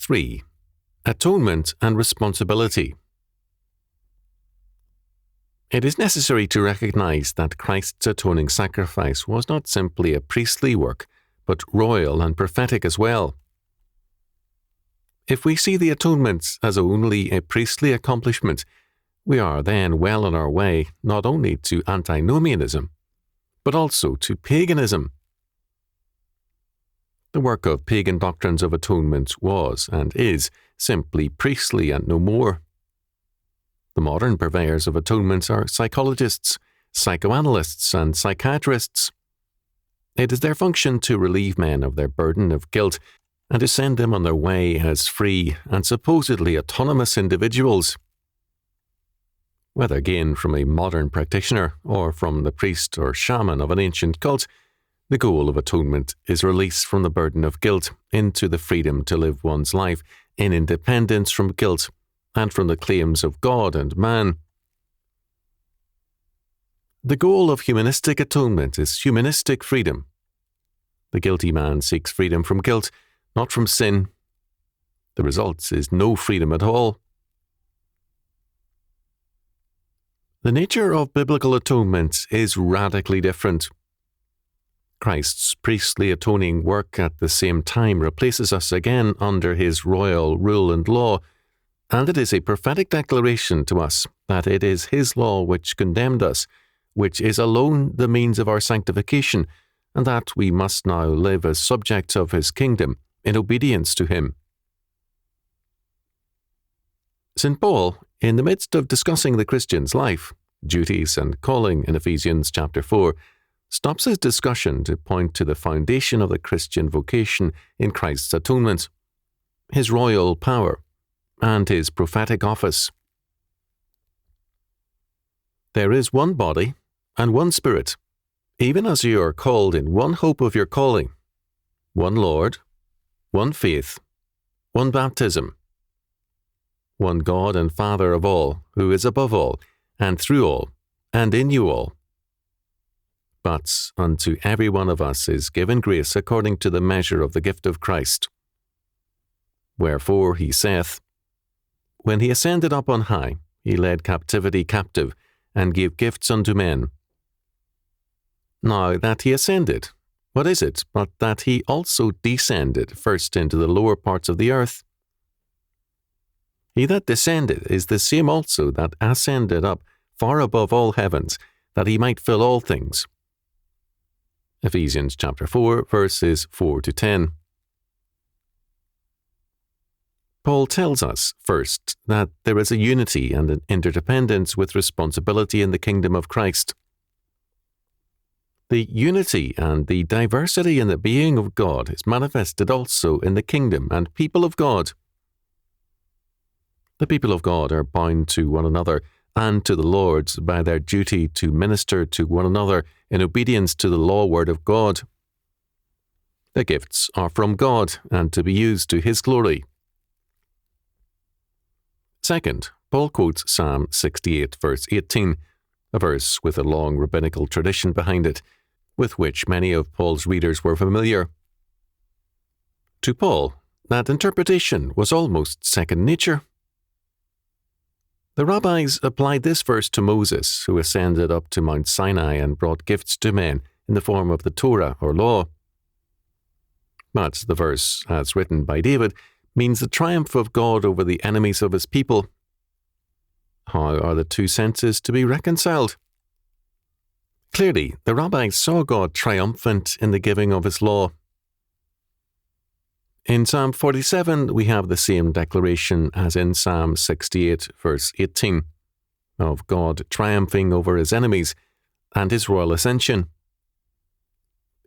3. Atonement and responsibility. It is necessary to recognize that Christ's atoning sacrifice was not simply a priestly work, but royal and prophetic as well. If we see the atonement as only a priestly accomplishment, we are then well on our way not only to antinomianism, but also to paganism. The work of pagan doctrines of atonement was and is simply priestly and no more. The modern purveyors of atonement are psychologists, psychoanalysts, and psychiatrists. It is their function to relieve men of their burden of guilt and to send them on their way as free and supposedly autonomous individuals. Whether gained from a modern practitioner or from the priest or shaman of an ancient cult, the goal of atonement is release from the burden of guilt into the freedom to live one's life in independence from guilt and from the claims of God and man. The goal of humanistic atonement is humanistic freedom. The guilty man seeks freedom from guilt, not from sin. The result is no freedom at all. The nature of biblical atonement is radically different. Christ's priestly atoning work at the same time replaces us again under his royal rule and law, and it is a prophetic declaration to us that it is his law which condemned us, which is alone the means of our sanctification, and that we must now live as subjects of his kingdom in obedience to him. St. Paul, in the midst of discussing the Christian's life, duties and calling in Ephesians chapter 4, stops his discussion to point to the foundation of the Christian vocation in Christ's atonement, his royal power, and his prophetic office. There is one body and one Spirit, even as you are called in one hope of your calling, one Lord, one faith, one baptism, one God and Father of all, who is above all, and through all, and in you all. But unto every one of us is given grace according to the measure of the gift of Christ. Wherefore he saith, When he ascended up on high, he led captivity captive, and gave gifts unto men. Now that he ascended, what is it but that he also descended first into the lower parts of the earth? He that descended is the same also that ascended up far above all heavens, that he might fill all things. Ephesians chapter 4, verses 4 to 10. Paul tells us, first, that there is a unity and an interdependence with responsibility in the kingdom of Christ. The unity and the diversity in the being of God is manifested also in the kingdom and people of God. The people of God are bound to one another and to the Lord by their duty to minister to one another in obedience to the law word of God. The gifts are from God and to be used to his glory. Second, Paul quotes Psalm 68, verse 18, a verse with a long rabbinical tradition behind it, with which many of Paul's readers were familiar. To Paul, that interpretation was almost second nature. The rabbis applied this verse to Moses, who ascended up to Mount Sinai and brought gifts to men in the form of the Torah or law. But the verse, as written by David, means the triumph of God over the enemies of his people. How are the two senses to be reconciled? Clearly, the rabbis saw God triumphant in the giving of his law. In Psalm 47, we have the same declaration as in Psalm 68, verse 18, of God triumphing over his enemies and his royal ascension.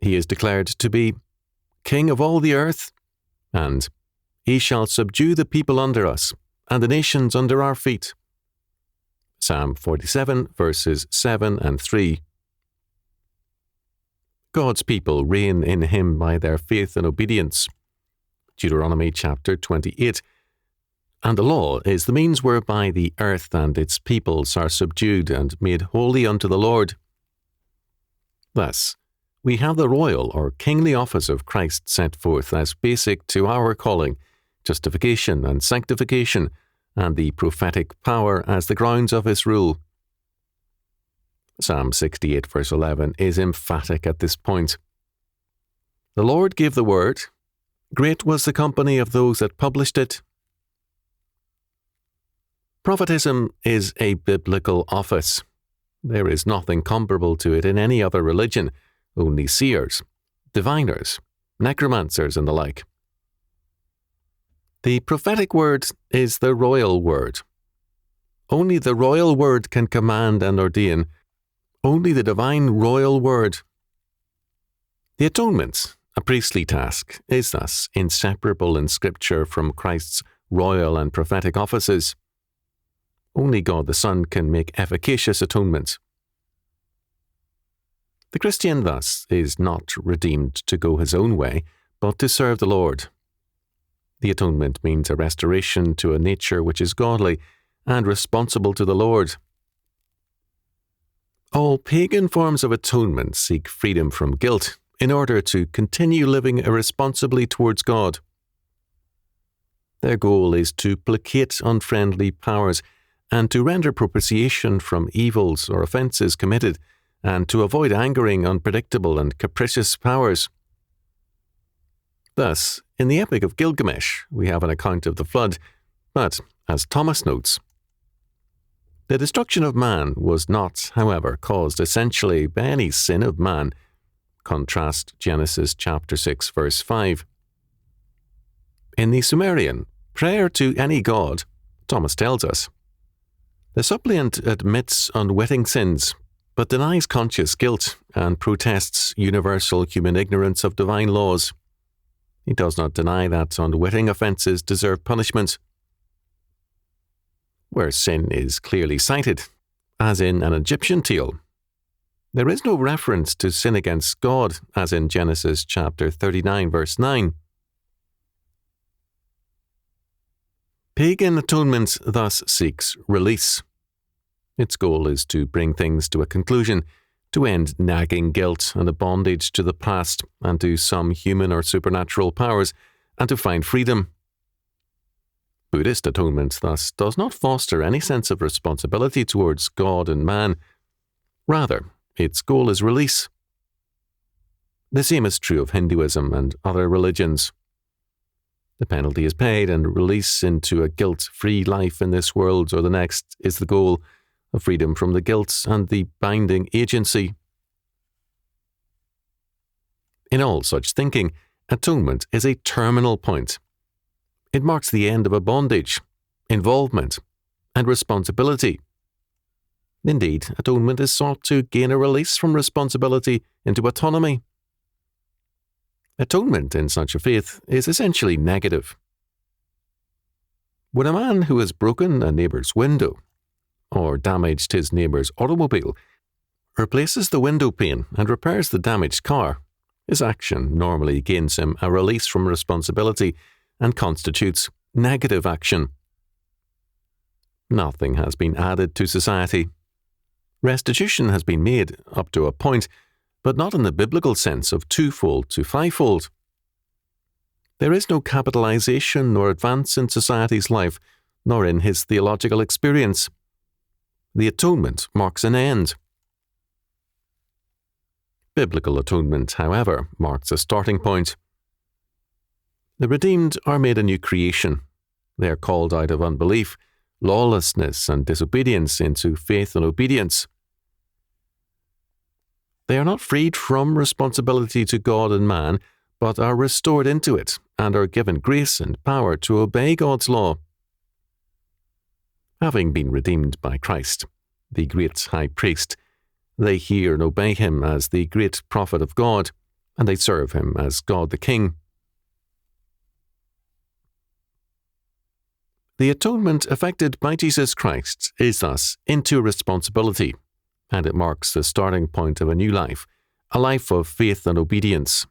He is declared to be King of all the earth, and he shall subdue the people under us, and the nations under our feet. Psalm 47, verses 7 and 3. God's people reign in him by their faith and obedience. Deuteronomy chapter 28. And the law is the means whereby the earth and its peoples are subdued and made holy unto the Lord. Thus, we have the royal or kingly office of Christ set forth as basic to our calling, justification and sanctification, and the prophetic power as the grounds of his rule. Psalm 68 verse 11 is emphatic at this point. The Lord gave the word. Great was the company of those that published it. Prophetism is a biblical office. There is nothing comparable to it in any other religion, only seers, diviners, necromancers, and the like. The prophetic word is the royal word. Only the royal word can command and ordain. Only the divine royal word. The atonement, a priestly task, is thus inseparable in Scripture from Christ's royal and prophetic offices. Only God the Son can make efficacious atonement. The Christian, thus, is not redeemed to go his own way, but to serve the Lord. The atonement means a restoration to a nature which is godly and responsible to the Lord. All pagan forms of atonement seek freedom from guilt in order to continue living irresponsibly towards God. Their goal is to placate unfriendly powers and to render propitiation from evils or offences committed, and to avoid angering unpredictable and capricious powers. Thus, in the Epic of Gilgamesh, we have an account of the flood, but, as Thomas notes, the destruction of man was not, however, caused essentially by any sin of man. Contrast Genesis chapter 6, verse 5. In the Sumerian, prayer to any god, Thomas tells us, the suppliant admits unwitting sins, but denies conscious guilt and protests universal human ignorance of divine laws. He does not deny that unwitting offences deserve punishment. Where sin is clearly cited, as in an Egyptian tale, there is no reference to sin against God, as in Genesis chapter 39, verse 9. Pagan atonement thus seeks release. Its goal is to bring things to a conclusion, to end nagging guilt and a bondage to the past and to some human or supernatural powers, and to find freedom. Buddhist atonement thus does not foster any sense of responsibility towards God and man. Rather, its goal is release. The same is true of Hinduism and other religions. The penalty is paid, and release into a guilt-free life in this world or the next is the goal, of freedom from the guilt and the binding agency. In all such thinking, atonement is a terminal point. It marks the end of a bondage, involvement, and responsibility. Indeed, atonement is sought to gain a release from responsibility into autonomy. Atonement in such a faith is essentially negative. When a man who has broken a neighbour's window or damaged his neighbour's automobile replaces the window pane and repairs the damaged car, his action normally gains him a release from responsibility and constitutes negative action. Nothing has been added to society. Restitution has been made up to a point, but not in the biblical sense of twofold to fivefold. There is no capitalization nor advance in society's life, nor in his theological experience. The atonement marks an end. Biblical atonement, however, marks a starting point. The redeemed are made a new creation. They are called out of unbelief, lawlessness, and disobedience into faith and obedience. They are not freed from responsibility to God and man, but are restored into it and are given grace and power to obey God's law. Having been redeemed by Christ, the great high priest, they hear and obey him as the great prophet of God, and they serve him as God the King. The atonement effected by Jesus Christ is thus into responsibility, and it marks the starting point of a new life, a life of faith and obedience,